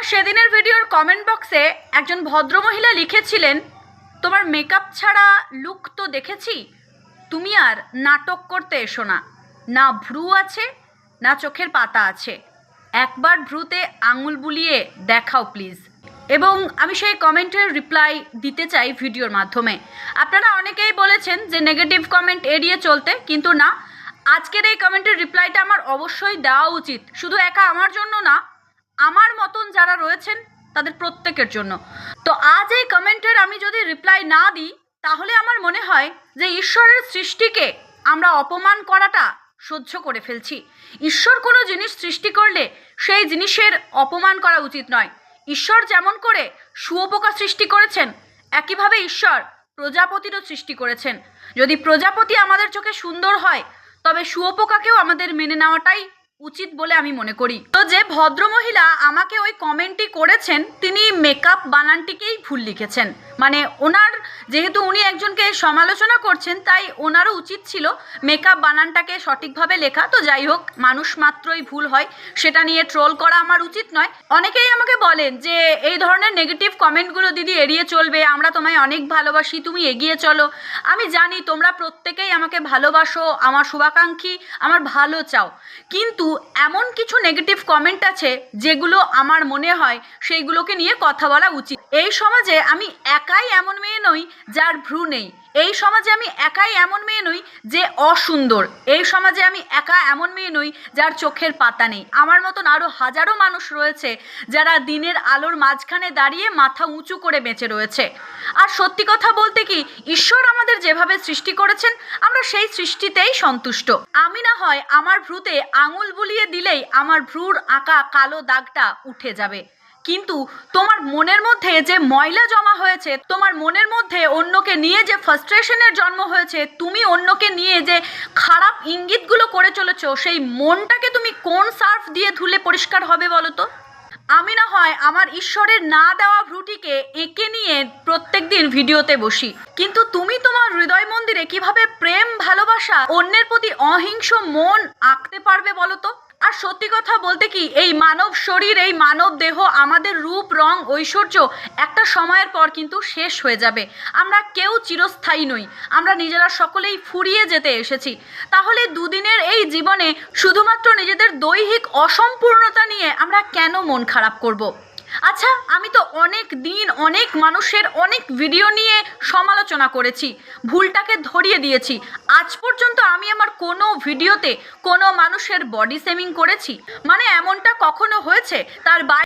সেদিনের ভিডিওর কমেন্ট বক্সে একজন ভদ্রমহিলা লিখেছিলেন, তোমার মেকআপ ছাড়া লুক তো দেখেছি, তুমি আর নাটক করতে এসো না। না ভ্রু আছে না চোখের পাতা আছে, একবার ভ্রুতে আঙুল বুলিয়ে দেখাও প্লিজ। এবং আমি সেই কমেন্টের রিপ্লাই দিতে চাই ভিডিওর মাধ্যমে। আপনারা অনেকেই বলেছেন যে নেগেটিভ কমেন্ট এড়িয়ে চলতে, কিন্তু না, আজকের এই কমেন্টের রিপ্লাইটা আমার অবশ্যই দেওয়া উচিত। শুধু একা আমার জন্য না, আমার মতন যারা রয়েছেন তাদের প্রত্যেকের জন্য। তো আজ এই কমেন্টের আমি যদি রিপ্লাই না দিই, তাহলে আমার মনে হয় যে ঈশ্বরের সৃষ্টিকে আমরা অপমান করাটা সহ্য করে ফেলছি। ঈশ্বর কোনো জিনিস সৃষ্টি করলে সেই জিনিসের অপমান করা উচিত নয়। ঈশ্বর যেমন করে শুঁয়োপোকা সৃষ্টি করেছেন, একইভাবে ঈশ্বর প্রজাপতিরও সৃষ্টি করেছেন। যদি প্রজাপতি আমাদের চোখে সুন্দর হয়, তবে শুঁয়োপোকাকেও আমাদের মেনে নেওয়াটাই উচিত বলে আমি মনে করি। তো যে ভদ্রমহিলা আমাকে ওই কমেন্টটি করেছেন, তিনি মেকআপ বানানটিকেই ভুল লিখেছেন। মানে ওনার, যেহেতু উনি একজনকে সমালোচনা করছেন, তাই ওনারও উচিত ছিল মেকআপ বানানটাকে সঠিকভাবে লেখা। তো যাই হোক, মানুষ মাত্রই ভুল হয়, সেটা নিয়ে ট্রোল করা আমার উচিত নয়। অনেকেই আমাকে বলেন যে এই ধরনের নেগেটিভ কমেন্টগুলো দিদি এড়িয়ে চলবে, আমরা তোমায় অনেক ভালোবাসি, তুমি এগিয়ে চলো। আমি জানি তোমরা প্রত্যেকেই আমাকে ভালোবাসো, আমার শুভাকাঙ্ক্ষী, আমার ভালো চাও, কিন্তু এমন কিছু নেগেটিভ কমেন্ট আছে যেগুলো আমার মনে হয় সেইগুলোকে নিয়ে কথা বলা উচিত। এই সমাজে আমি একাই এমন মেয়ে নই যার ভ্রু নেই, এই সমাজে আমি একাই এমন মেয়ে নই যে অসুন্দর, এই সমাজে আমি একা এমন মেয়ে নই যার চোখের পাতা নেই। আমার মতন আরও হাজারো মানুষ রয়েছে যারা দিনের আলোর মাঝখানে দাঁড়িয়ে মাথা উঁচু করে বেঁচে রয়েছে। আর সত্যি কথা বলতে কি, ঈশ্বর আমাদের যেভাবে সৃষ্টি করেছেন, আমরা সেই সৃষ্টিতেই সন্তুষ্ট। আমি না হয় আমার ভ্রুতে আঙুল বুলিয়ে দিলেই আমার ভ্রুর আঁকা কালো দাগটা উঠে যাবে, কিন্তু তোমার মনের মধ্যে যে ময়লা জমা হয়েছে, তোমার মনের মধ্যে অন্যকে নিয়ে যে ফ্রাস্ট্রেশনের জন্ম হয়েছে, তুমি অন্যকে নিয়ে যে খারাপ ইঙ্গিতগুলো করে চলেছো, সেই মনটাকে তুমি কোন সার্ফ দিয়ে ধুলে পরিষ্কার হবে বলো তো? আমি না হয় আমার ঈশ্বরের না দেওয়া ভ্রুটিকে এঁকে নিয়ে প্রত্যেক দিন ভিডিওতে বসি, কিন্তু তুমি তোমার হৃদয় মন্দিরে কিভাবে প্রেম, ভালোবাসা, অন্যের প্রতি অহিংস মন আঁকতে পারবে বলো তো? আর সত্যি কথা বলতে কি, এই মানব শরীর, এই মানব দেহ, আমাদের রূপ, রং, ঐশ্বর্য একটা সময়ের পর কিন্তু শেষ হয়ে যাবে। আমরা কেউ চিরস্থায়ী নই, আমরা নিজেরা সকলেই ফুরিয়ে যেতে এসেছি। তাহলে দুদিনের এই জীবনে শুধুমাত্র নিজেদের দৈহিক অসম্পূর্ণতা নিয়ে আমরা কেন মন খারাপ করব? আচ্ছা, আমি তো অনেক দিন অনেক মানুষের অনেক ভিডিও নিয়ে সমালোচনা করেছি, ভুলটাকে ধরিয়ে দিয়েছি। আজ পর্যন্ত আমি আমার কোনো ভিডিওতে কোনো মানুষের বডি শেমিং করেছি? মানে এমনটা কখনো হয়েছে? তার